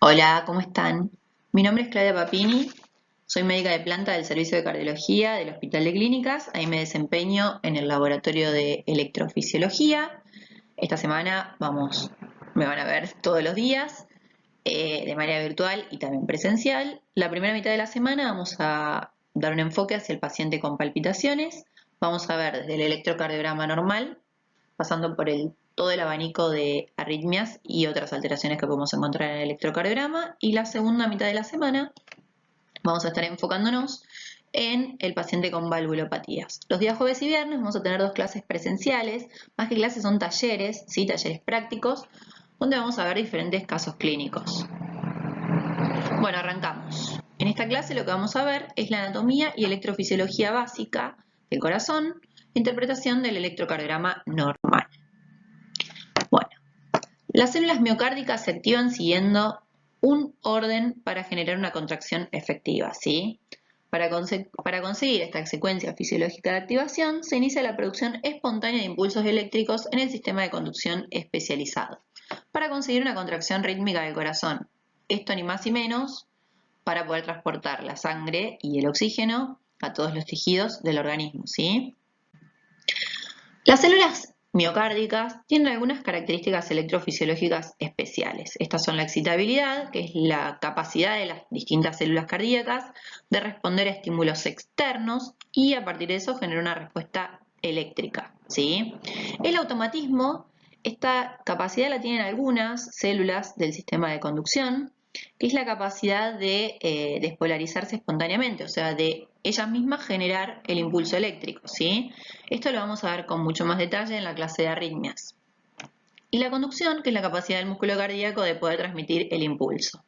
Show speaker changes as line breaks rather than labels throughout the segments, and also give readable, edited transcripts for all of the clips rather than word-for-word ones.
Hola, ¿cómo están? Mi nombre es Claudia Papini, soy médica de planta del Servicio de Cardiología del Hospital de Clínicas. Ahí me desempeño en el laboratorio de electrofisiología. Esta semana me van a ver todos los días, de manera virtual y también presencial. La primera mitad de la semana vamos a dar un enfoque hacia el paciente con palpitaciones. Vamos a ver desde el electrocardiograma normal, pasando por todo el abanico de arritmias y otras alteraciones que podemos encontrar en el electrocardiograma. Y la segunda mitad de la semana vamos a estar enfocándonos en el paciente con valvulopatías. Los días jueves y viernes vamos a tener dos clases presenciales, más que clases son talleres, ¿sí? Talleres prácticos, donde vamos a ver diferentes casos clínicos. Bueno, arrancamos. En esta clase lo que vamos a ver es la anatomía y electrofisiología básica del corazón, interpretación del electrocardiograma normal. Bueno, las células miocárdicas se activan siguiendo un orden para generar una contracción efectiva, ¿sí? Para conseguir esta secuencia fisiológica de activación, se inicia la producción espontánea de impulsos eléctricos en el sistema de conducción especializado, para conseguir una contracción rítmica del corazón. Esto ni más ni menos para poder transportar la sangre y el oxígeno a todos los tejidos del organismo, ¿sí? Las células miocárdicas tienen algunas características electrofisiológicas especiales. Estas son la excitabilidad, que es la capacidad de las distintas células cardíacas de responder a estímulos externos y a partir de eso generar una respuesta eléctrica, ¿sí? El automatismo, esta capacidad la tienen algunas células del sistema de conducción, que es la capacidad de despolarizarse espontáneamente, o sea, de ellas mismas generar el impulso eléctrico, ¿sí? Esto lo vamos a ver con mucho más detalle en la clase de arritmias. Y la conducción, que es la capacidad del músculo cardíaco de poder transmitir el impulso.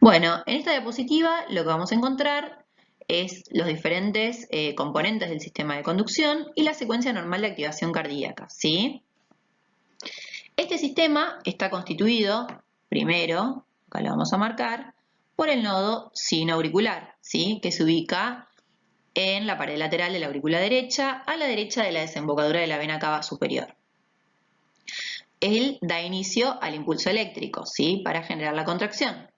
Bueno, en esta diapositiva lo que vamos a encontrar es los diferentes componentes del sistema de conducción y la secuencia normal de activación cardíaca, ¿sí? Este sistema está constituido, primero, acá lo vamos a marcar, por el nodo sinoauricular, ¿sí? Que se ubica en la pared lateral de la aurícula derecha, a la derecha de la desembocadura de la vena cava superior. Él da inicio al impulso eléctrico, ¿sí? Para generar la contracción.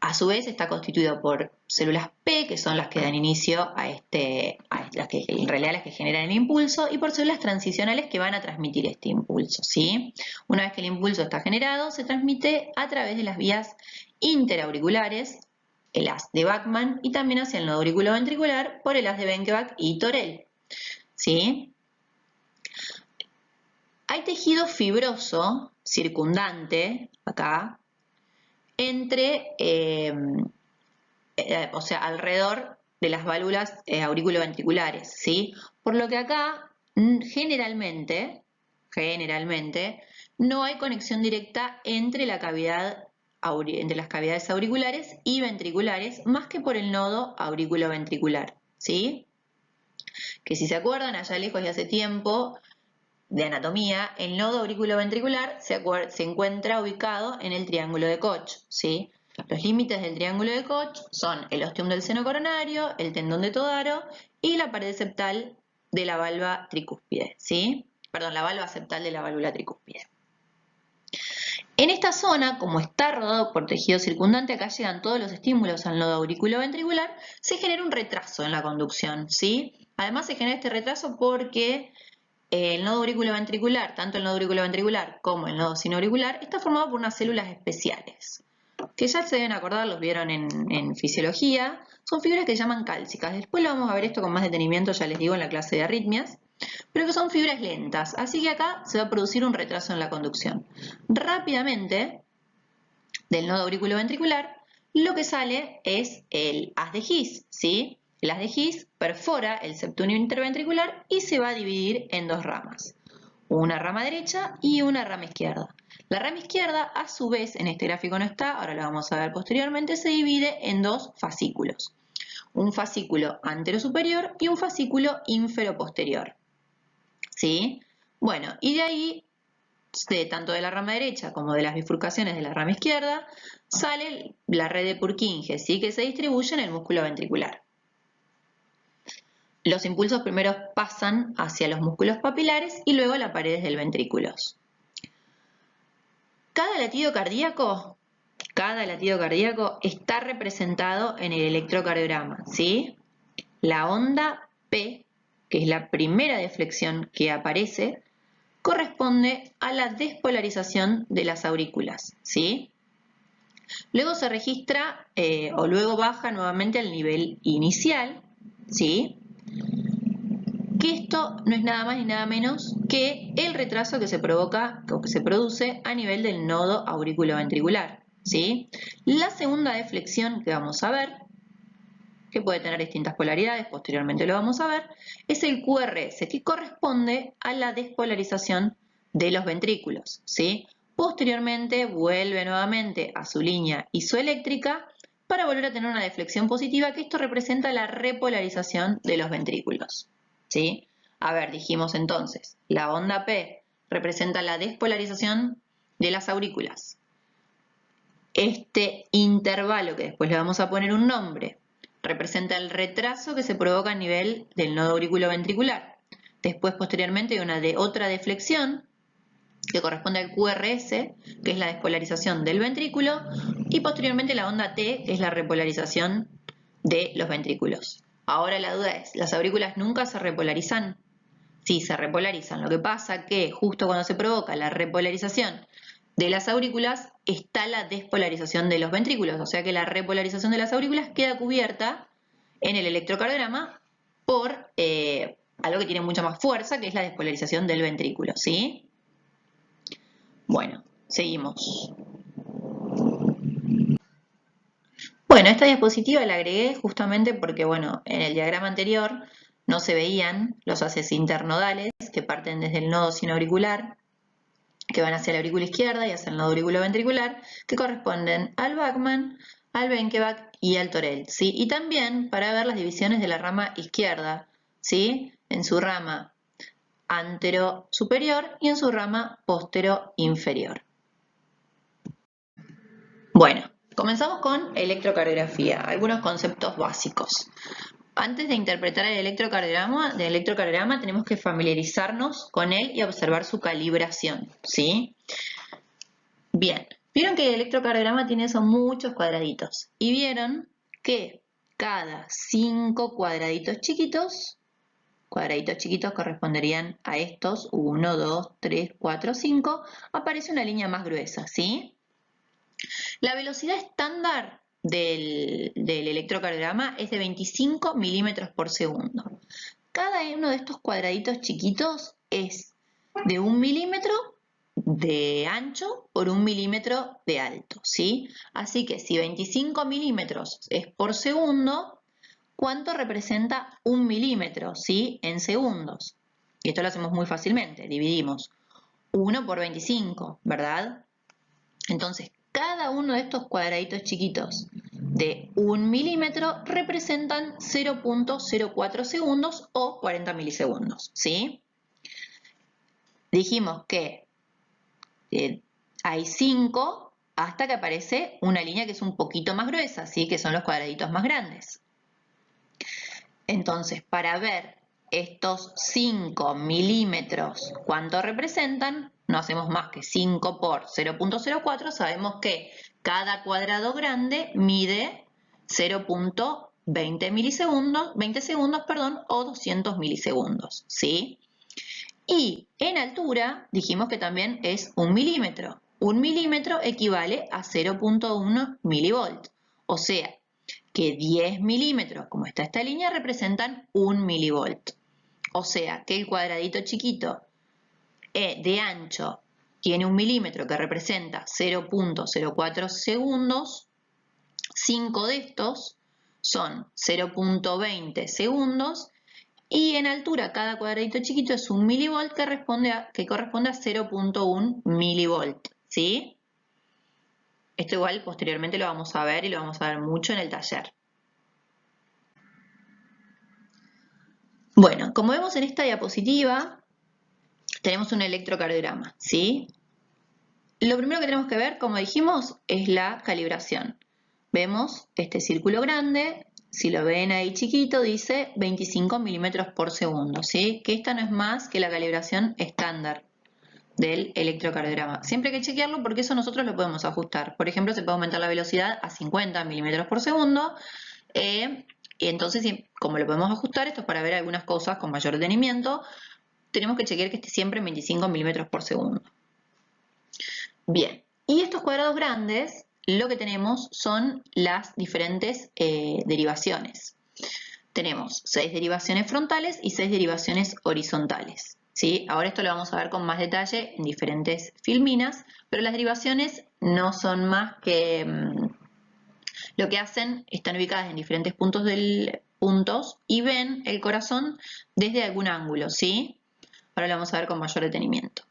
A su vez está constituido por células P, que son las que dan inicio en realidad las que generan el impulso, y por células transicionales que van a transmitir este impulso, ¿sí? Una vez que el impulso está generado, se transmite a través de las vías interauriculares, el haz de Bachmann, y también hacia el nodo auriculoventricular por el haz de Benkeback y Torel, ¿sí? Hay tejido fibroso circundante, acá, o sea, alrededor de las válvulas auriculoventriculares, ¿sí? Por lo que acá, generalmente, no hay conexión directa entre las cavidades auriculares y ventriculares, más que por el nodo auriculoventricular, ¿sí? Que si se acuerdan, allá lejos y hace tiempo, de anatomía, el nodo auriculoventricular se encuentra ubicado en el triángulo de Koch, ¿sí? Los límites del triángulo de Koch son el ostium del seno coronario, el tendón de Todaro y la pared septal de la valva tricúspide, ¿sí? Perdón, la valva septal de la válvula tricúspide. En esta zona, como está rodado por tejido circundante, acá llegan todos los estímulos al nodo auriculoventricular, se genera un retraso en la conducción, ¿sí? Además se genera este retraso porque el nodo auriculoventricular, tanto el nodo auriculoventricular como el nodo sinoauricular, está formado por unas células especiales, que ya se deben acordar, los vieron en fisiología, son fibras que se llaman cálcicas. Después lo vamos a ver esto con más detenimiento, ya les digo, en la clase de arritmias, pero que son fibras lentas, así que acá se va a producir un retraso en la conducción. Rápidamente, del nodo auriculoventricular, lo que sale es el haz de His, ¿sí? El haz de His perfora el septunio interventricular y se va a dividir en dos ramas, una rama derecha y una rama izquierda. La rama izquierda, a su vez, en este gráfico no está, ahora lo vamos a ver posteriormente, se divide en dos fascículos, un fascículo anterosuperior y un fascículo inferoposterior, ¿sí? Bueno, y de ahí, tanto de la rama derecha como de las bifurcaciones de la rama izquierda, sale la red de Purkinje, ¿sí? Que se distribuye en el músculo ventricular. Los impulsos primero pasan hacia los músculos papilares y luego a las paredes del ventrículo. Cada latido cardíaco cada latido cardíaco está representado en el electrocardiograma, ¿sí? La onda P, que es la primera deflexión que aparece, corresponde a la despolarización de las aurículas, ¿sí? Luego se registra o luego baja nuevamente al nivel inicial, ¿sí? Que esto no es nada más ni nada menos que el retraso que se provoca o que se produce a nivel del nodo auriculoventricular, ¿sí? La segunda deflexión que vamos a ver, que puede tener distintas polaridades, posteriormente lo vamos a ver, es el QRS, que corresponde a la despolarización de los ventrículos, ¿sí? Posteriormente vuelve nuevamente a su línea isoeléctrica para volver a tener una deflexión positiva, que esto representa la repolarización de los ventrículos, ¿sí? A ver, dijimos entonces, la onda P representa la despolarización de las aurículas. Este intervalo, que después le vamos a poner un nombre, representa el retraso que se provoca a nivel del nodo auriculoventricular. Después, posteriormente, hay otra deflexión que corresponde al QRS, que es la despolarización del ventrículo, y posteriormente la onda T, que es la repolarización de los ventrículos. Ahora la duda es, ¿las aurículas nunca se repolarizan? Sí, se repolarizan. Lo que pasa que justo cuando se provoca la repolarización de las aurículas está la despolarización de los ventrículos, o sea que la repolarización de las aurículas queda cubierta en el electrocardiograma por algo que tiene mucha más fuerza, que es la despolarización del ventrículo, ¿sí? Bueno, seguimos. Bueno, esta diapositiva la agregué justamente porque, bueno, en el diagrama anterior no se veían los haces internodales que parten desde el nodo sinoauricular, que van hacia la aurícula izquierda y hacia el nodo auriculoventricular, que corresponden al Bachmann, al Benkeback y al Torel, ¿sí? Y también para ver las divisiones de la rama izquierda, ¿sí? En su rama antero superior y en su rama postero inferior. Bueno, comenzamos con electrocardiografía, algunos conceptos básicos. Antes de interpretar el electrocardiograma tenemos que familiarizarnos con él y observar su calibración, ¿sí? Bien, vieron que el electrocardiograma tiene esos muchos cuadraditos y vieron que cada 5 cuadraditos chiquitos corresponderían a estos, 1, 2, 3, 4, 5, aparece una línea más gruesa, ¿sí? La velocidad estándar del electrocardiograma es de 25 milímetros por segundo. Cada uno de estos cuadraditos chiquitos es de 1 milímetro de ancho por 1 milímetro de alto, ¿sí? Así que si 25 milímetros es por segundo, ¿cuánto representa 1 milímetro, ¿sí? En segundos. Y esto lo hacemos muy fácilmente, dividimos 1 por 25, ¿verdad? Entonces, cada uno de estos cuadraditos chiquitos de 1 milímetro representan 0.04 segundos o 40 milisegundos, ¿sí? Dijimos que hay 5 hasta que aparece una línea que es un poquito más gruesa, ¿sí? Que son los cuadraditos más grandes. Entonces, para ver estos 5 milímetros, ¿cuánto representan? No hacemos más que 5 por 0.04, sabemos que cada cuadrado grande mide 0.20 milisegundos, 20 segundos, perdón, o 200 milisegundos, ¿sí? Y en altura dijimos que también es 1 milímetro. 1 milímetro equivale a 0.1 milivolt, o sea, que 10 milímetros, como está esta línea, representan 1 milivolt. O sea, que el cuadradito chiquito de ancho tiene 1 milímetro que representa 0.04 segundos. 5 de estos son 0.20 segundos. Y en altura cada cuadradito chiquito es 1 milivolt que corresponde a 0.1 milivolt, ¿sí? Esto igual posteriormente lo vamos a ver y lo vamos a ver mucho en el taller. Bueno, como vemos en esta diapositiva, tenemos un electrocardiograma, ¿sí? Lo primero que tenemos que ver, como dijimos, es la calibración. Vemos este círculo grande, si lo ven ahí chiquito, dice 25 milímetros por segundo, ¿sí? Que esta no es más que la calibración estándar. del electrocardiograma. Siempre hay que chequearlo porque eso nosotros lo podemos ajustar. Por ejemplo, se puede aumentar la velocidad a 50 milímetros por segundo. Y entonces, como lo podemos ajustar, esto es para ver algunas cosas con mayor detenimiento, tenemos que chequear que esté siempre en 25 milímetros por segundo. Bien, y estos cuadrados grandes, lo que tenemos son las diferentes derivaciones. Tenemos 6 derivaciones frontales y 6 derivaciones horizontales, ¿sí? Ahora esto lo vamos a ver con más detalle en diferentes filminas, pero las derivaciones no son más que lo que hacen, están ubicadas en diferentes puntos y ven el corazón desde algún ángulo, ¿sí? Ahora lo vamos a ver con mayor detenimiento.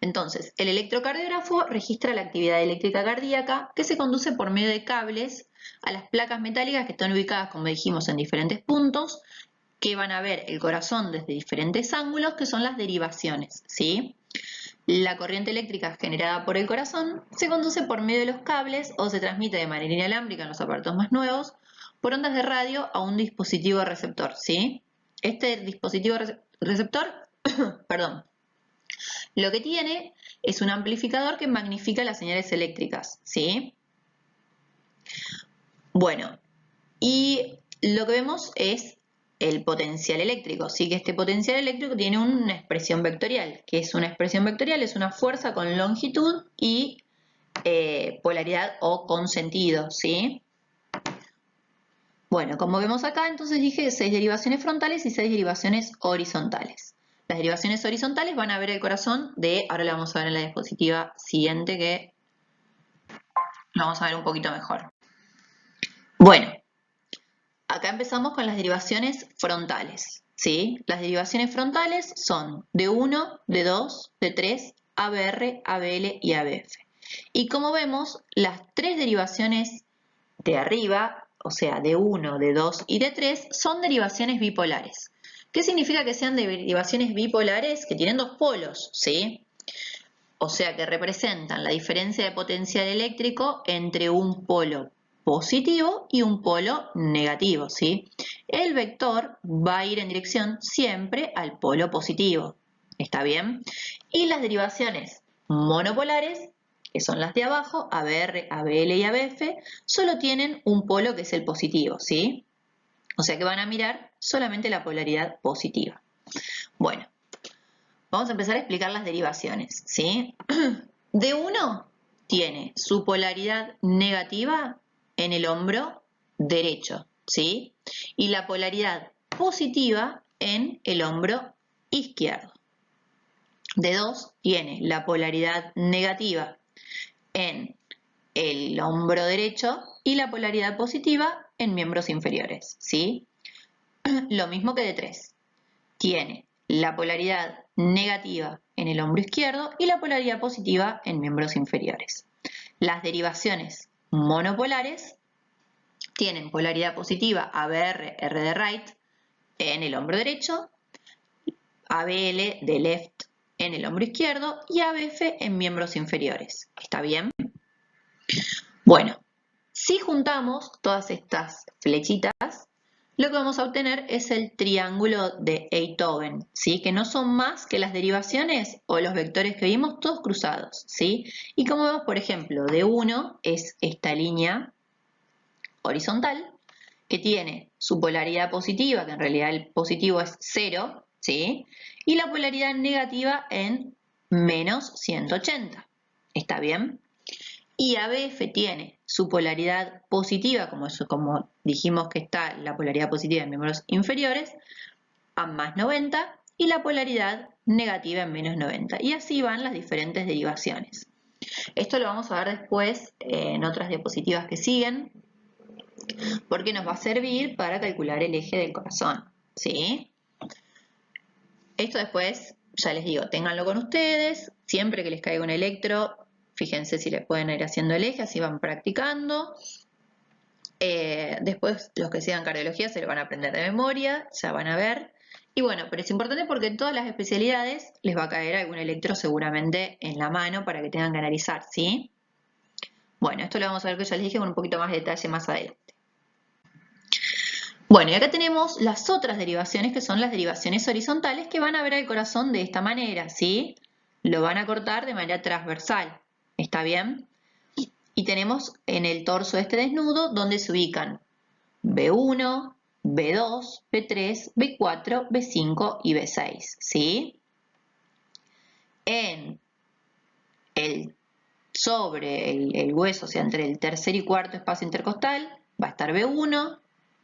Entonces, el electrocardiógrafo registra la actividad eléctrica cardíaca que se conduce por medio de cables a las placas metálicas que están ubicadas, como dijimos, en diferentes puntos, que van a ver el corazón desde diferentes ángulos, que son las derivaciones, ¿sí? La corriente eléctrica generada por el corazón se conduce por medio de los cables o se transmite de manera inalámbrica en los aparatos más nuevos por ondas de radio a un dispositivo receptor, ¿sí? Este dispositivo receptor, perdón, lo que tiene es un amplificador que magnifica las señales eléctricas, ¿sí? Bueno, y lo que vemos es el potencial eléctrico, sí, que este potencial eléctrico tiene una expresión vectorial. ¿Qué es una expresión vectorial? Es una fuerza con longitud y polaridad o con sentido, ¿sí? Bueno, como vemos acá, entonces dije 6 derivaciones frontales y 6 derivaciones horizontales. Las derivaciones horizontales van a ver el corazón ahora lo vamos a ver en la diapositiva siguiente que lo vamos a ver un poquito mejor. Bueno, acá empezamos con las derivaciones frontales, ¿sí? Las derivaciones frontales son de 1, de 2, de 3, ABR, ABL y ABF. Y como vemos, las 3 derivaciones de arriba, o sea, de 1, de 2 y de 3, son derivaciones bipolares. ¿Qué significa que sean derivaciones bipolares? Que tienen dos polos, ¿sí? O sea, que representan la diferencia de potencial eléctrico entre un polo positivo y un polo negativo, ¿sí? El vector va a ir en dirección siempre al polo positivo, ¿está bien? Y las derivaciones monopolares, que son las de abajo, ABR, ABL y ABF, solo tienen un polo que es el positivo, ¿sí? O sea que van a mirar solamente la polaridad positiva. Bueno, vamos a empezar a explicar las derivaciones, ¿sí? D1 tiene su polaridad negativa en el hombro derecho, ¿sí? Y la polaridad positiva en el hombro izquierdo. D2 tiene la polaridad negativa en el hombro derecho y la polaridad positiva en miembros inferiores, ¿sí? Lo mismo que D3. Tiene la polaridad negativa en el hombro izquierdo y la polaridad positiva en miembros inferiores. Las derivaciones monopolares tienen polaridad positiva ABR, R de right, en el hombro derecho, ABL de left en el hombro izquierdo y ABF en miembros inferiores. ¿Está bien? Bueno, si juntamos todas estas flechitas, lo que vamos a obtener es el triángulo de Einthoven, ¿sí? Que no son más que las derivaciones o los vectores que vimos todos cruzados, ¿sí? Y como vemos, por ejemplo, D1 es esta línea horizontal que tiene su polaridad positiva, que en realidad el positivo es 0, ¿sí? Y la polaridad negativa en menos 180. ¿Está bien? Y ABF tiene su polaridad positiva, como dijimos que está la polaridad positiva en miembros inferiores, a más 90 y la polaridad negativa en menos 90. Y así van las diferentes derivaciones. Esto lo vamos a ver después en otras diapositivas que siguen, porque nos va a servir para calcular el eje del corazón, ¿sí? Esto después, ya les digo, ténganlo con ustedes, siempre que les caiga un electro, fíjense si le pueden ir haciendo el eje, así van practicando. Después los que sigan cardiología se lo van a aprender de memoria, ya van a ver. Y bueno, pero es importante porque en todas las especialidades les va a caer algún electro seguramente en la mano para que tengan que analizar, ¿sí? Bueno, esto lo vamos a ver que ya les dije con un poquito más de detalle más adelante. Bueno, y acá tenemos las otras derivaciones que son las derivaciones horizontales que van a ver al corazón de esta manera, ¿sí? lo van a cortar de manera transversal. ¿Está bien? Y tenemos en el torso de este desnudo donde se ubican B1, B2, B3, B4, B5 y B6. ¿Sí? Sobre el hueso, o sea, entre el tercer y cuarto espacio intercostal, va a estar B1,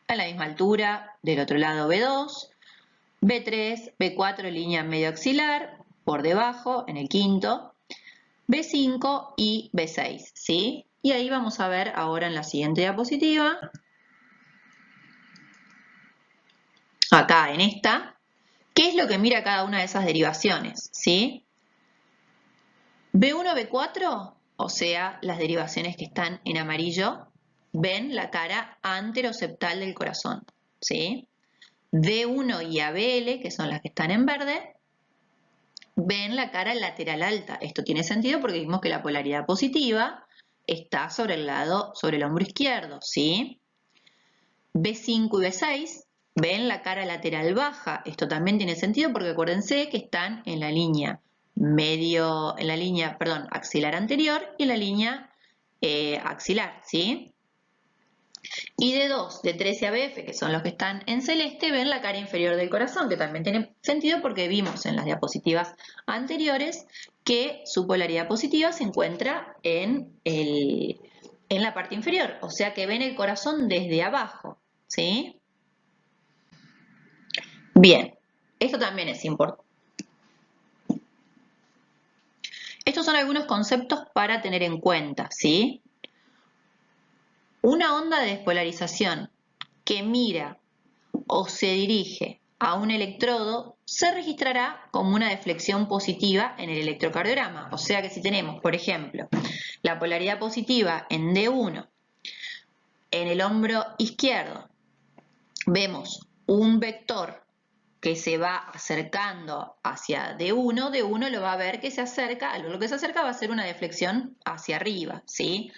a la misma altura, del otro lado B2, B3, B4 línea medio axilar, por debajo, en el quinto, B5 y B6, ¿sí? Y ahí vamos a ver ahora en la siguiente diapositiva, acá en esta, qué es lo que mira cada una de esas derivaciones, ¿sí? B1, B4, o sea, las derivaciones que están en amarillo, ven la cara anteroseptal del corazón, ¿sí? D1 y ABL, que son las que están en verde, ven la cara lateral alta. Esto tiene sentido porque vimos que la polaridad positiva está sobre el hombro izquierdo, ¿sí? B5 y B6 ven la cara lateral baja. Esto también tiene sentido porque acuérdense que están en la línea axilar anterior y en la línea axilar, ¿sí? Y D2, D3 y ABF, que son los que están en celeste, ven la cara inferior del corazón, que también tiene sentido porque vimos en las diapositivas anteriores que su polaridad positiva se encuentra en la parte inferior, o sea que ven el corazón desde abajo, ¿sí? Bien, esto también es importante. Estos son algunos conceptos para tener en cuenta, ¿sí? Una onda de despolarización que mira o se dirige a un electrodo se registrará como una deflexión positiva en el electrocardiograma. O sea que si tenemos, por ejemplo, la polaridad positiva en D1 en el hombro izquierdo, vemos un vector que se va acercando hacia D1, D1 lo va a ver que se acerca, al ver lo que se acerca va a ser una deflexión hacia arriba, ¿sí?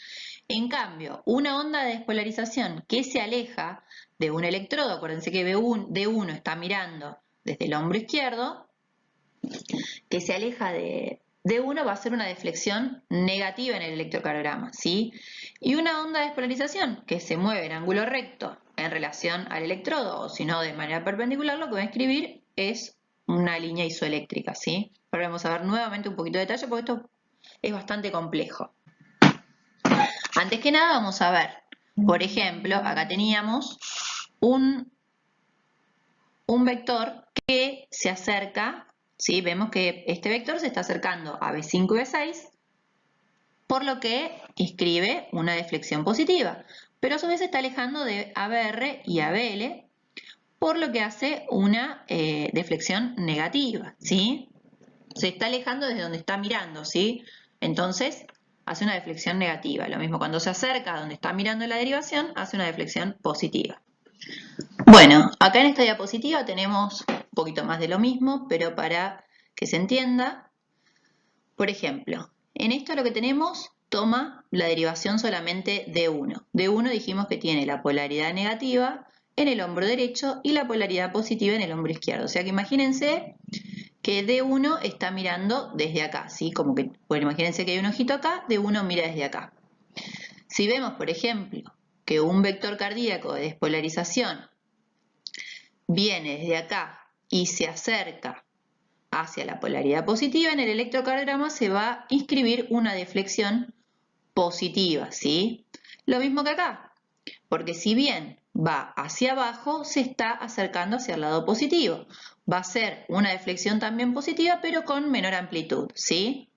En cambio, una onda de despolarización que se aleja de un electrodo, acuérdense que D1 está mirando desde el hombro izquierdo, que se aleja de D1 va a ser una deflexión negativa en el electrocardiograma, ¿sí? Y una onda de despolarización que se mueve en ángulo recto en relación al electrodo, o si no de manera perpendicular, lo que va a escribir es una línea isoeléctrica, ¿sí? Ahora vamos a ver nuevamente un poquito de detalle porque esto es bastante complejo. Antes que nada vamos a ver, por ejemplo, acá teníamos un vector que se acerca, ¿sí? Vemos que este vector se está acercando a B5 y B6, por lo que escribe una deflexión positiva, pero a su vez se está alejando de ABR y ABL, por lo que hace una deflexión negativa, ¿sí? Se está alejando desde donde está mirando, ¿sí? Entonces hace una deflexión negativa. Lo mismo cuando se acerca a donde está mirando la derivación, hace una deflexión positiva. Bueno, acá en esta diapositiva tenemos un poquito más de lo mismo, pero para que se entienda, por ejemplo, en esto lo que tenemos toma la derivación solamente D1. D1 dijimos que tiene la polaridad negativa en el hombro derecho y la polaridad positiva en el hombro izquierdo. O sea que imagínense que D1 está mirando desde acá, ¿sí? Como que, bueno, imagínense que hay un ojito acá, D1 mira desde acá. Si vemos, por ejemplo, que un vector cardíaco de despolarización viene desde acá y se acerca hacia la polaridad positiva, en el electrocardiograma se va a inscribir una deflexión positiva, ¿sí? Lo mismo que acá, porque si bien va hacia abajo, se está acercando hacia el lado positivo. Va a ser una deflexión también positiva, pero con menor amplitud, ¿sí?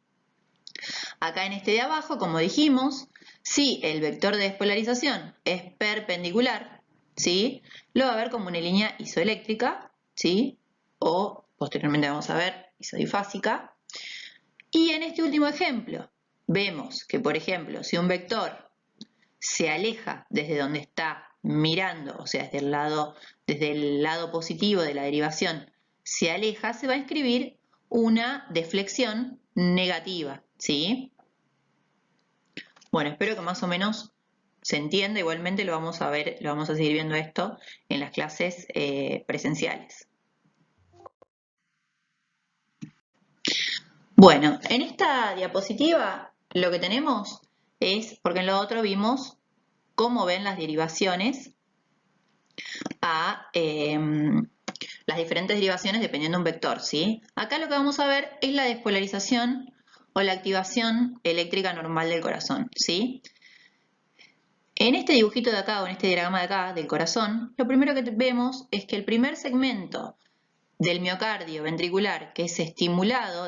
Acá en este de abajo, como dijimos, si el vector de despolarización es perpendicular, ¿sí? Lo va a ver como una línea isoeléctrica, ¿sí? O posteriormente vamos a ver isodifásica. Y en este último ejemplo, vemos que, por ejemplo, si un vector se aleja desde donde está mirando, o sea, desde el lado positivo de la derivación, se aleja, se va a escribir una deflexión negativa, ¿sí? Bueno, espero que más o menos se entienda. Igualmente lo vamos a ver, lo vamos a seguir viendo esto en las clases presenciales. Bueno, en esta diapositiva lo que tenemos es, porque en lo otro vimos cómo ven las derivaciones a las diferentes derivaciones dependiendo de un vector, ¿sí? Acá lo que vamos a ver es la despolarización o la activación eléctrica normal del corazón, ¿sí? En este dibujito de acá o en este diagrama de acá del corazón, lo primero que vemos es que el primer segmento del miocardio ventricular que es estimulado,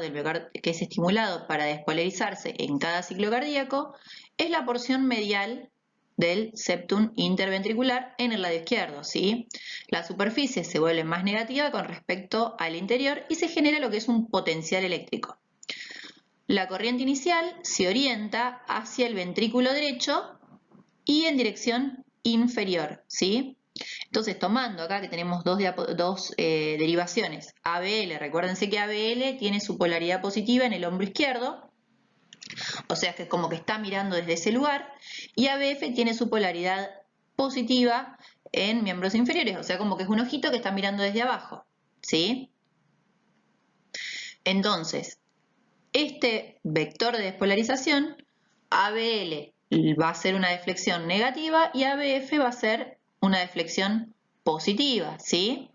para despolarizarse en cada ciclo cardíaco, es la porción medial del septum interventricular en el lado izquierdo, ¿sí? La superficie se vuelve más negativa con respecto al interior y se genera lo que es un potencial eléctrico. La corriente inicial se orienta hacia el ventrículo derecho y en dirección inferior, ¿sí? Entonces, tomando acá que tenemos dos derivaciones, ABL, recuérdense que ABL tiene su polaridad positiva en el hombro izquierdo, o sea que es como que está mirando desde ese lugar, y ABF tiene su polaridad positiva en miembros inferiores, o sea como que es un ojito que está mirando desde abajo, ¿sí? Entonces, este vector de despolarización, ABL va a ser una deflexión negativa y ABF va a ser una deflexión positiva, ¿sí?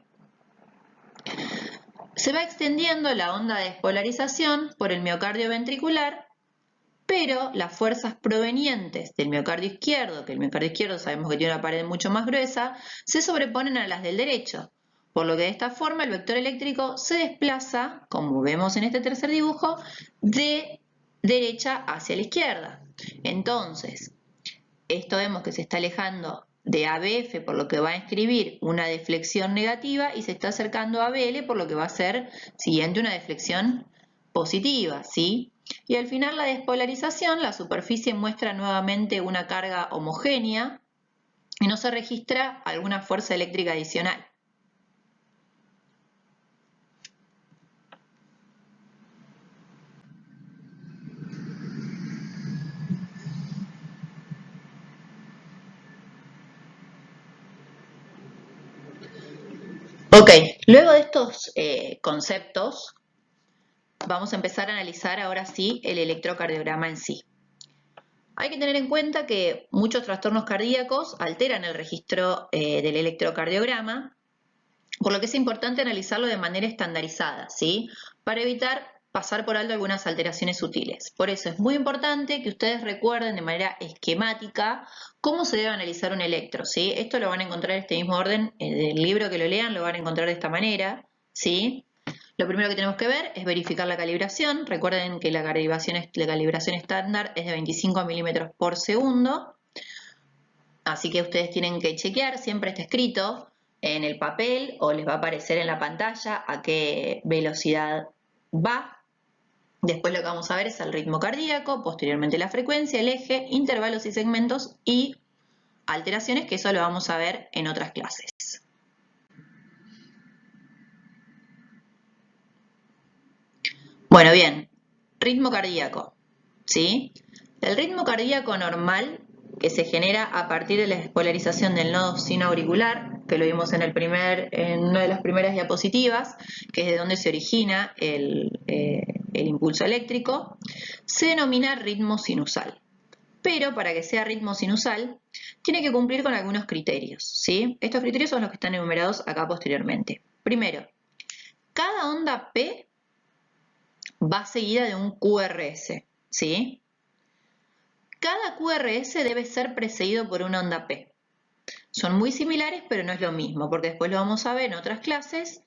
Se va extendiendo la onda de despolarización por el miocardio ventricular, pero las fuerzas provenientes del miocardio izquierdo, que el miocardio izquierdo sabemos que tiene una pared mucho más gruesa, se sobreponen a las del derecho, por lo que de esta forma el vector eléctrico se desplaza, como vemos en este tercer dibujo, de derecha hacia la izquierda. Entonces, esto vemos que se está alejando de ABF, por lo que va a escribir una deflexión negativa, y se está acercando a ABL, por lo que va a ser siguiente una deflexión positiva, ¿sí? Y al final la despolarización, la superficie muestra nuevamente una carga homogénea y no se registra alguna fuerza eléctrica adicional. Ok, luego de estos conceptos, vamos a empezar a analizar ahora sí el electrocardiograma en sí. Hay que tener en cuenta que muchos trastornos cardíacos alteran el registro del electrocardiograma, por lo que es importante analizarlo de manera estandarizada, ¿sí? Para evitar pasar por alto algunas alteraciones sutiles. Por eso es muy importante que ustedes recuerden de manera esquemática cómo se debe analizar un electro, ¿sí? Esto lo van a encontrar en este mismo orden, del libro que lo lean lo van a encontrar de esta manera, ¿sí? Lo primero que tenemos que ver es verificar la calibración. Recuerden que la calibración estándar es de 25 milímetros por segundo. Así que ustedes tienen que chequear, siempre está escrito en el papel o les va a aparecer en la pantalla a qué velocidad va. Después lo que vamos a ver es el ritmo cardíaco, posteriormente la frecuencia, el eje, intervalos y segmentos y alteraciones, que eso lo vamos a ver en otras clases. Bueno, bien, ritmo cardíaco, ¿sí? El ritmo cardíaco normal, que se genera a partir de la despolarización del nodo sinoauricular, que lo vimos en una de las primeras diapositivas, que es de donde se origina el impulso eléctrico, se denomina ritmo sinusal. Pero para que sea ritmo sinusal, tiene que cumplir con algunos criterios, ¿sí? Estos criterios son los que están enumerados acá posteriormente. Primero, cada onda P va seguida de un QRS, ¿sí? Cada QRS debe ser precedido por una onda P. Son muy similares, pero no es lo mismo, porque después lo vamos a ver en otras clases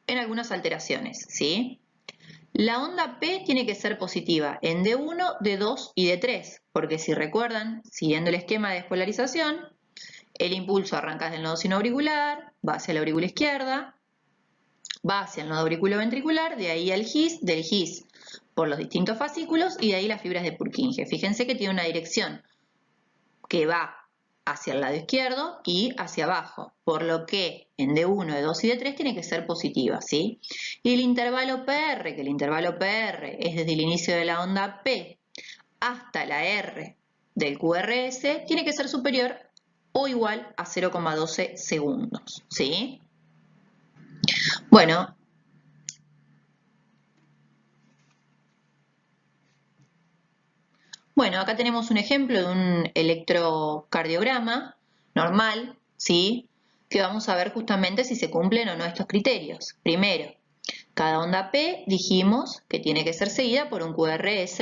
en algunas alteraciones, ¿sí? La onda P tiene que ser positiva en D1, D2 y D3, porque si recuerdan, siguiendo el esquema de despolarización, el impulso arranca desde el nodo sinoauricular, va hacia la aurícula izquierda, va hacia el nodo auriculoventricular, de ahí al GIS, del GIS por los distintos fascículos y de ahí las fibras de Purkinje. Fíjense que tiene una dirección que va hacia el lado izquierdo y hacia abajo, por lo que en D1, D2 y D3 tiene que ser positiva, ¿sí? Y el intervalo PR, que el intervalo PR es desde el inicio de la onda P hasta la R del QRS, tiene que ser superior o igual a 0,12 segundos, ¿sí? Bueno, Bueno, acá tenemos un ejemplo de un electrocardiograma normal, ¿sí? Que vamos a ver justamente si se cumplen o no estos criterios. Primero, cada onda P dijimos que tiene que ser seguida por un QRS.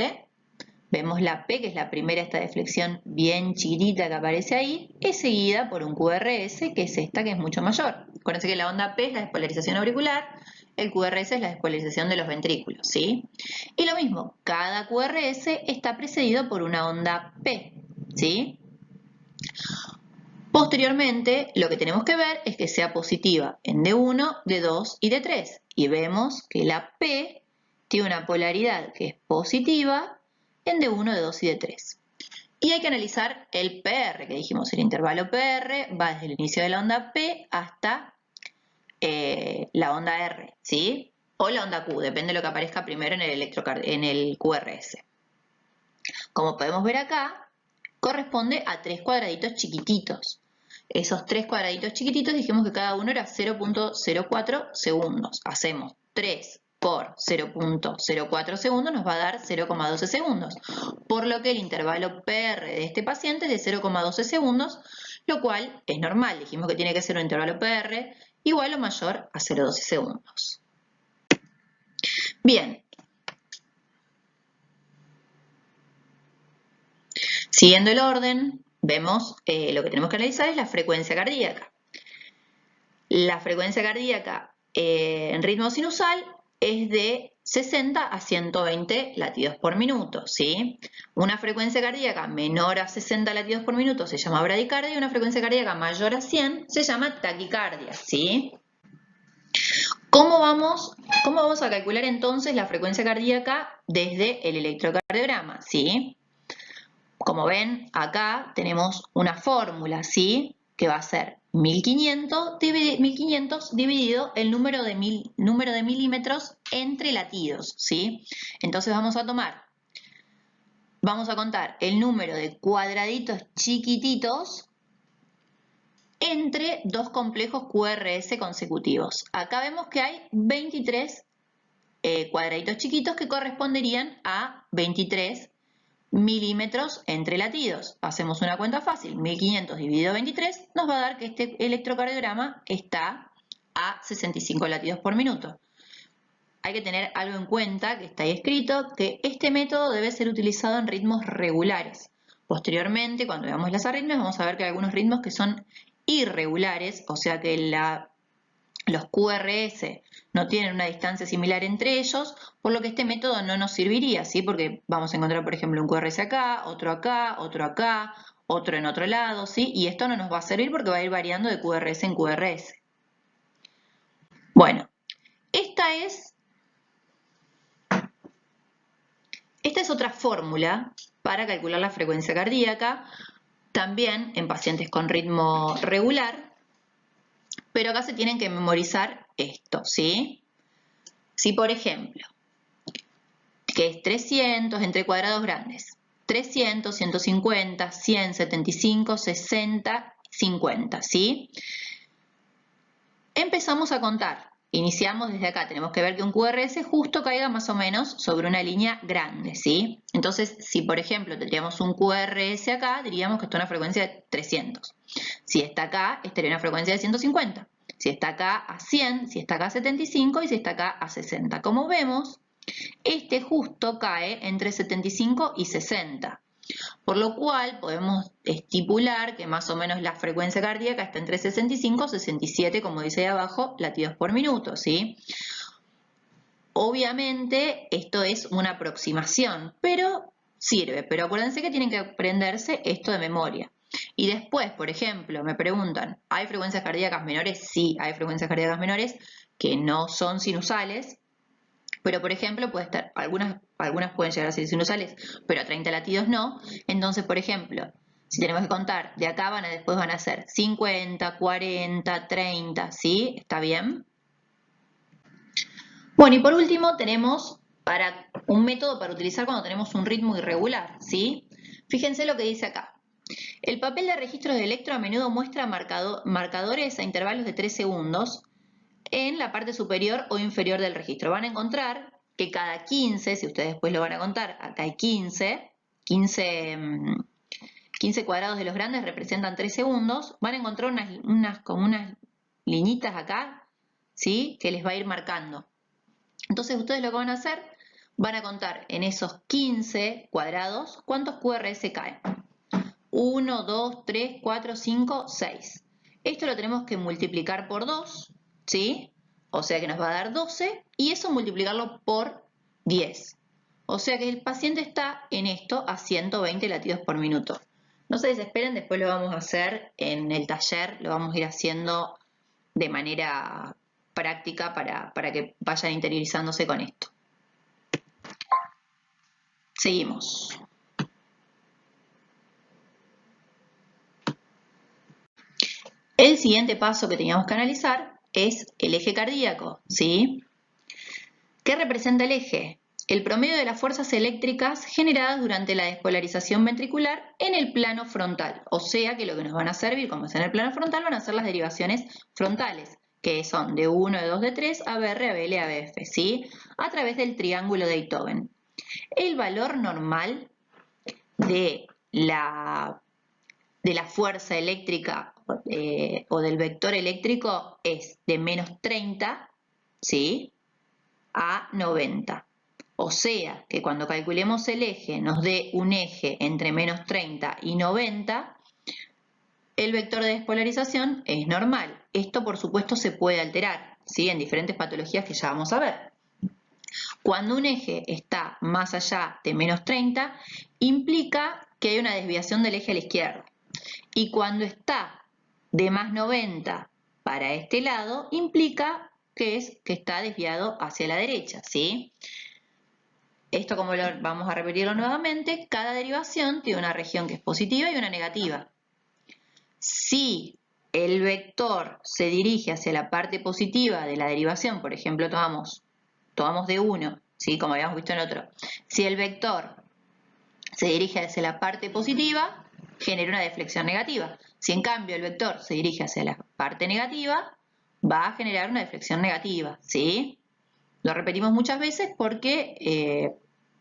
Vemos la P, que es la primera esta deflexión bien chiquitita que aparece ahí, es seguida por un QRS, que es esta, que es mucho mayor. Acuérdense que la onda P es la despolarización auricular, el QRS es la despolarización de los ventrículos, ¿sí? Y lo mismo, cada QRS está precedido por una onda P, ¿sí? Posteriormente, lo que tenemos que ver es que sea positiva en D1, D2 y D3. Y vemos que la P tiene una polaridad que es positiva en D1, D2 y D3. Y hay que analizar el PR, que dijimos, el intervalo PR va desde el inicio de la onda P hasta la onda R, ¿sí? O la onda Q, depende de lo que aparezca primero en el QRS. Como podemos ver acá, corresponde a 3 cuadraditos chiquititos. Esos 3 cuadraditos chiquititos dijimos que cada uno era 0.04 segundos. Hacemos 3 por 0.04 segundos nos va a dar 0,12 segundos. Por lo que el intervalo PR de este paciente es de 0,12 segundos, lo cual es normal. Dijimos que tiene que ser un intervalo PR igual o mayor a 0,12 segundos. Bien. Siguiendo el orden, vemos lo que tenemos que analizar es la frecuencia cardíaca. La frecuencia cardíaca en ritmo sinusal es de 60 a 120 latidos por minuto, ¿sí? Una frecuencia cardíaca menor a 60 latidos por minuto se llama bradicardia y una frecuencia cardíaca mayor a 100 se llama taquicardia, ¿sí? ¿Cómo vamos a calcular entonces la frecuencia cardíaca desde el electrocardiograma, ¿sí? Como ven, acá tenemos una fórmula, ¿sí? Que va a ser 1500 dividido el número de milímetros entre latidos, ¿sí? Entonces vamos a contar el número de cuadraditos chiquititos entre dos complejos QRS consecutivos. Acá vemos que hay 23 cuadraditos chiquitos que corresponderían a 23 milímetros entre latidos. Hacemos una cuenta fácil, 1500 dividido 23 nos va a dar que este electrocardiograma está a 65 latidos por minuto. Hay que tener algo en cuenta que está ahí escrito, que este método debe ser utilizado en ritmos regulares. Posteriormente, cuando veamos las arritmias, vamos a ver que hay algunos ritmos que son irregulares, o sea que los QRS no tienen una distancia similar entre ellos, por lo que este método no nos serviría, ¿sí? Porque vamos a encontrar, por ejemplo, un QRS acá, otro en otro lado, ¿sí? Y esto no nos va a servir porque va a ir variando de QRS en QRS. Bueno, esta es otra fórmula para calcular la frecuencia cardíaca, también en pacientes con ritmo regular, pero acá se tienen que memorizar esto, ¿sí? Si, por ejemplo, que es 300 entre cuadrados grandes, 300, 150, 100, 75, 60, 50, ¿sí? Empezamos a contar. Iniciamos desde acá. Tenemos que ver que un QRS justo caiga más o menos sobre una línea grande, ¿sí? Entonces, si por ejemplo tendríamos un QRS acá, diríamos que está a una frecuencia de 300. Si está acá, estaría a una frecuencia de 150. Si está acá a 100, si está acá a 75 y si está acá a 60. Como vemos, este justo cae entre 75 y 60. Por lo cual podemos estipular que más o menos la frecuencia cardíaca está entre 65 y 67, como dice ahí abajo, latidos por minuto, ¿sí? Obviamente esto es una aproximación, pero sirve. Pero acuérdense que tienen que aprenderse esto de memoria. Y después, por ejemplo, me preguntan, ¿hay frecuencias cardíacas menores? Sí, hay frecuencias cardíacas menores que no son sinusales, pero por ejemplo puede estar, algunas pueden llegar a ser sinusales, pero a 30 latidos no. Entonces, por ejemplo, si tenemos que contar, de acá después van a ser 50, 40, 30, ¿sí? ¿Está bien? Bueno, y por último tenemos un método para utilizar cuando tenemos un ritmo irregular, ¿sí? Fíjense lo que dice acá. El papel de registros de electro a menudo muestra marcadores a intervalos de 3 segundos en la parte superior o inferior del registro. Van a encontrar que cada 15, si ustedes después lo van a contar, acá hay 15, 15 cuadrados de los grandes representan 3 segundos, van a encontrar como unas liñitas acá, ¿sí? Que les va a ir marcando. Entonces ustedes lo que van a hacer, van a contar en esos 15 cuadrados cuántos QRS caen. 1, 2, 3, 4, 5, 6. Esto lo tenemos que multiplicar por 2, ¿sí? O sea que nos va a dar 12 y eso multiplicarlo por 10. O sea que el paciente está en esto a 120 latidos por minuto. No se desesperen, después lo vamos a hacer en el taller, lo vamos a ir haciendo de manera práctica para que vayan interiorizándose con esto. Seguimos. El siguiente paso que teníamos que analizar es el eje cardíaco, ¿sí? ¿Qué representa el eje? El promedio de las fuerzas eléctricas generadas durante la despolarización ventricular en el plano frontal. O sea que lo que nos van a servir, como es en el plano frontal, van a ser las derivaciones frontales, que son de 1, de 2, de 3, ABR, ABL, ABF, ¿sí? A través del triángulo de Einthoven. El valor normal de la fuerza eléctrica o del vector eléctrico es de menos 30, ¿sí? A 90. O sea que cuando calculemos el eje nos dé un eje entre menos 30 y 90, el vector de despolarización es normal. Esto por supuesto se puede alterar, ¿sí? En diferentes patologías que ya vamos a ver. Cuando un eje está más allá de menos 30, implica que hay una desviación del eje a la izquierda. Y cuando está de más 90 para este lado, implica que está desviado hacia la derecha, ¿sí? Esto, como vamos a repetirlo nuevamente, cada derivación tiene una región que es positiva y una negativa. Si el vector se dirige hacia la parte positiva de la derivación, por ejemplo, tomamos de 1, ¿sí? Como habíamos visto en otro. Si el vector se dirige hacia la parte positiva, genera una deflexión negativa. Si en cambio el vector se dirige hacia la parte negativa, va a generar una deflexión negativa, ¿sí? Lo repetimos muchas veces porque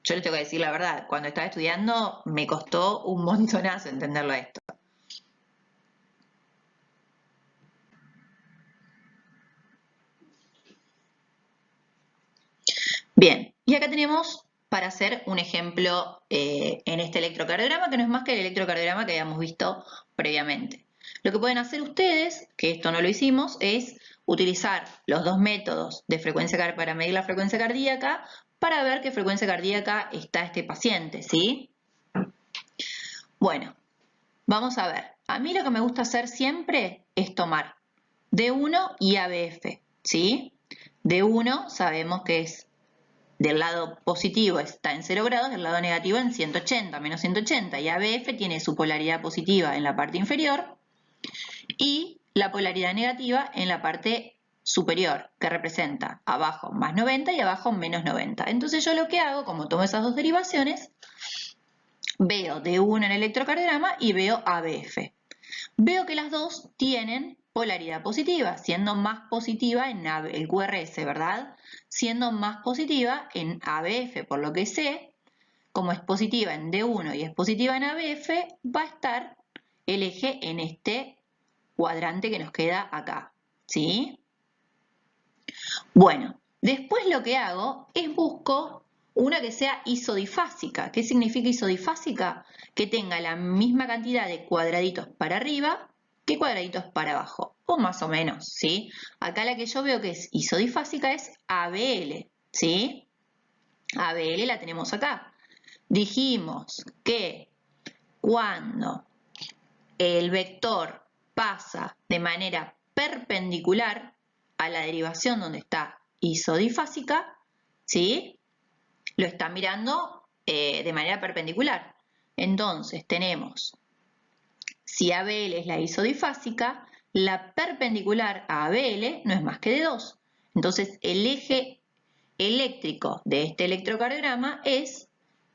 yo les tengo que decir la verdad, cuando estaba estudiando me costó un montonazo entenderlo esto. Bien, y acá tenemos para hacer un ejemplo en este electrocardiograma, que no es más que el electrocardiograma que habíamos visto previamente. Lo que pueden hacer ustedes, que esto no lo hicimos, es utilizar los dos métodos de frecuencia para medir la frecuencia cardíaca para ver qué frecuencia cardíaca está este paciente, ¿sí? Bueno, vamos a ver. A mí lo que me gusta hacer siempre es tomar D1 y ABF, ¿sí? D1 sabemos que es del lado positivo está en 0 grados, del lado negativo en 180, menos 180. Y ABF tiene su polaridad positiva en la parte inferior y la polaridad negativa en la parte superior, que representa abajo más 90 y abajo menos 90. Entonces yo lo que hago, como tomo esas dos derivaciones, veo D1 en el electrocardiograma y veo ABF. Veo que las dos tienen polaridad positiva, siendo más positiva en el QRS, ¿verdad? Siendo más positiva en ABF, por lo que sé, como es positiva en D1 y es positiva en ABF, va a estar el eje en este cuadrante que nos queda acá, ¿sí? Bueno, después lo que hago es busco una que sea isodifásica. ¿Qué significa isodifásica? Que tenga la misma cantidad de cuadraditos para arriba que cuadraditos para abajo, o más o menos, ¿sí? Acá la que yo veo que es isodifásica es ABL, ¿sí? ABL la tenemos acá. Dijimos que cuando el vector pasa de manera perpendicular a la derivación donde está isodifásica, ¿sí? Lo está mirando de manera perpendicular. Entonces tenemos, si ABL es la isodifásica, la perpendicular a ABL no es más que de 2. Entonces el eje eléctrico de este electrocardiograma es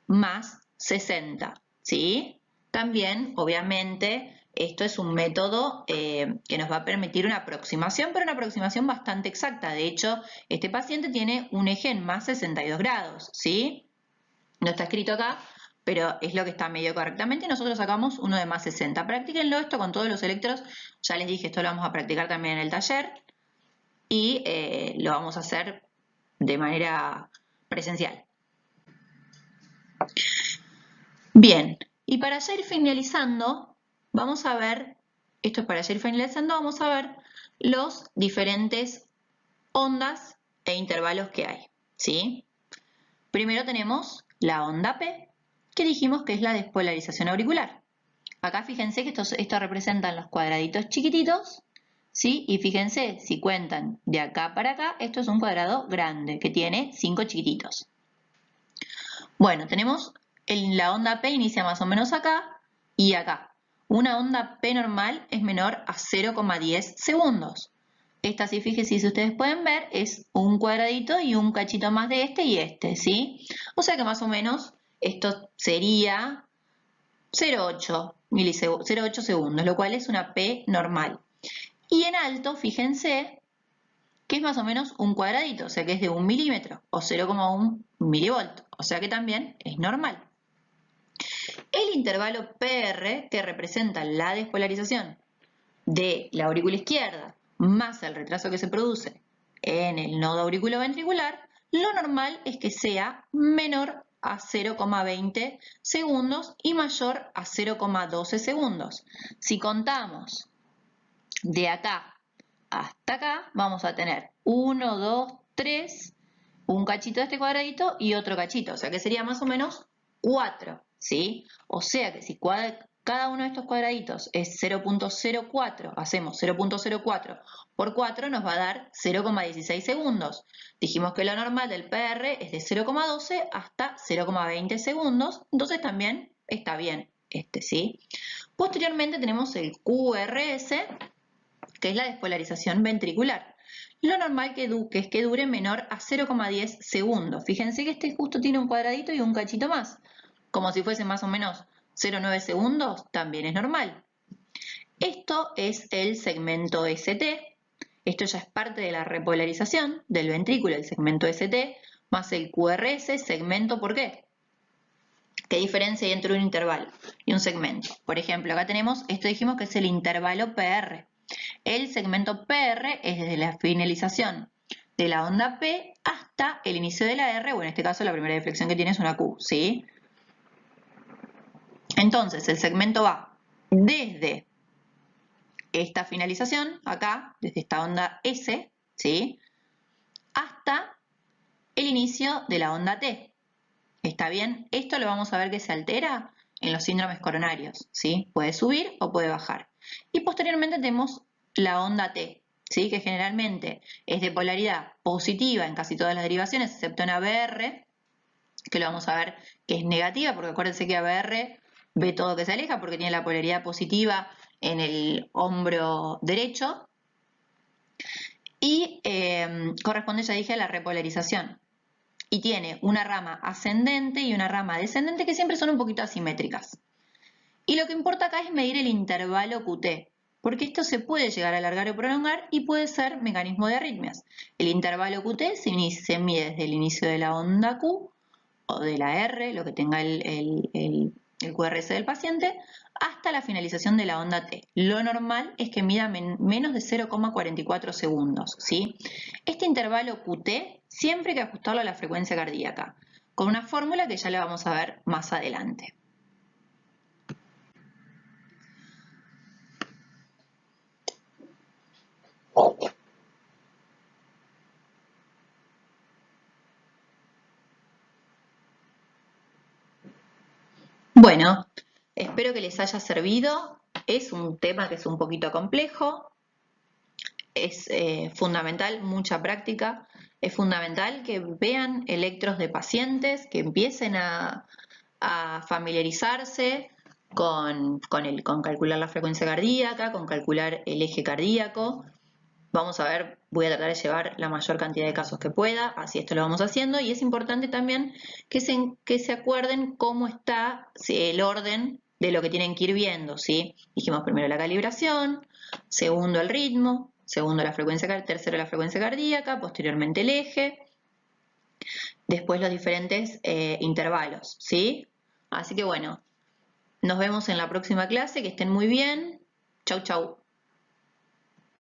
más 60, ¿sí? También, obviamente, esto es un método que nos va a permitir una aproximación, pero una aproximación bastante exacta. De hecho, este paciente tiene un eje en más 62 grados, ¿sí? No está escrito acá, pero es lo que está medio correctamente. Nosotros sacamos uno de más 60. Practíquenlo esto con todos los electros. Ya les dije, esto lo vamos a practicar también en el taller y lo vamos a hacer de manera presencial. Bien, y para ya ir finalizando, vamos a ver, esto es para ya ir finalizando, vamos a ver los diferentes ondas e intervalos que hay, ¿sí? Primero tenemos la onda P, que dijimos que es la despolarización auricular. Acá fíjense que esto representan los cuadraditos chiquititos, ¿sí? Y fíjense, si cuentan de acá para acá, esto es un cuadrado grande que tiene 5 chiquititos. Bueno, tenemos la onda P inicia más o menos acá y acá. Una onda P normal es menor a 0,10 segundos. Esta, si fíjense, si ustedes pueden ver, es un cuadradito y un cachito más de este y este, ¿sí? O sea que más o menos esto sería 0,8 segundos, lo cual es una P normal. Y en alto, fíjense, que es más o menos un cuadradito, o sea que es de 1 milímetro o 0,1 milivolts, o sea que también es normal. El intervalo PR, que representa la despolarización de la aurícula izquierda más el retraso que se produce en el nodo auriculoventricular, lo normal es que sea menor a 0,20 segundos y mayor a 0,12 segundos. Si contamos de acá hasta acá, vamos a tener 1, 2, 3, un cachito de este cuadradito y otro cachito, o sea que sería más o menos 4, ¿sí? O sea que si cada uno de estos cuadraditos es 0,04, hacemos 0,04 por 4 nos va a dar 0,16 segundos. Dijimos que lo normal del PR es de 0,12 hasta 0,20 segundos, entonces también está bien ¿sí? Posteriormente tenemos el QRS, que es la despolarización ventricular. Lo normal es que dure menor a 0,10 segundos. Fíjense que este justo tiene un cuadradito y un cachito más. Como si fuese más o menos 0,9 segundos, también es normal. Esto es el segmento ST. Esto ya es parte de la repolarización del ventrículo, el segmento ST, más el QRS, segmento, ¿por qué? ¿Qué diferencia hay entre un intervalo y un segmento? Por ejemplo, acá tenemos, esto dijimos que es el intervalo PR. El segmento PR es desde la finalización de la onda P hasta el inicio de la R, o en este caso la primera inflexión que tiene es una Q, ¿sí? Entonces, el segmento va desde esta finalización, acá, desde esta onda S, ¿sí? Hasta el inicio de la onda T. ¿Está bien? Esto lo vamos a ver que se altera en los síndromes coronarios, ¿sí? Puede subir o puede bajar. Y posteriormente tenemos la onda T, ¿sí? Que generalmente es de polaridad positiva en casi todas las derivaciones, excepto en ABR, que lo vamos a ver que es negativa, porque acuérdense que ABR ve todo que se aleja porque tiene la polaridad positiva en el hombro derecho. Y corresponde, ya dije, a la repolarización. Y tiene una rama ascendente y una rama descendente que siempre son un poquito asimétricas. Y lo que importa acá es medir el intervalo QT, porque esto se puede llegar a alargar o prolongar y puede ser mecanismo de arritmias. El intervalo QT se mide desde el inicio de la onda Q o de la R, lo que tenga el QRS del paciente, hasta la finalización de la onda T. Lo normal es que mida menos de 0,44 segundos, ¿sí? Este intervalo QT siempre hay que ajustarlo a la frecuencia cardíaca, con una fórmula que ya la vamos a ver más adelante. Bueno, espero que les haya servido. Es un tema que es un poquito complejo. Es fundamental mucha práctica. Es fundamental que vean electros de pacientes, que empiecen a familiarizarse con calcular la frecuencia cardíaca, con calcular el eje cardíaco. Vamos a ver, voy a tratar de llevar la mayor cantidad de casos que pueda, así esto lo vamos haciendo, y es importante también que se acuerden cómo está el orden de lo que tienen que ir viendo, ¿sí? Dijimos primero la calibración, segundo el ritmo, segundo la frecuencia, tercero la frecuencia cardíaca, posteriormente el eje, después los diferentes intervalos, ¿sí? Así que bueno, nos vemos en la próxima clase, que estén muy bien. Chau, chau.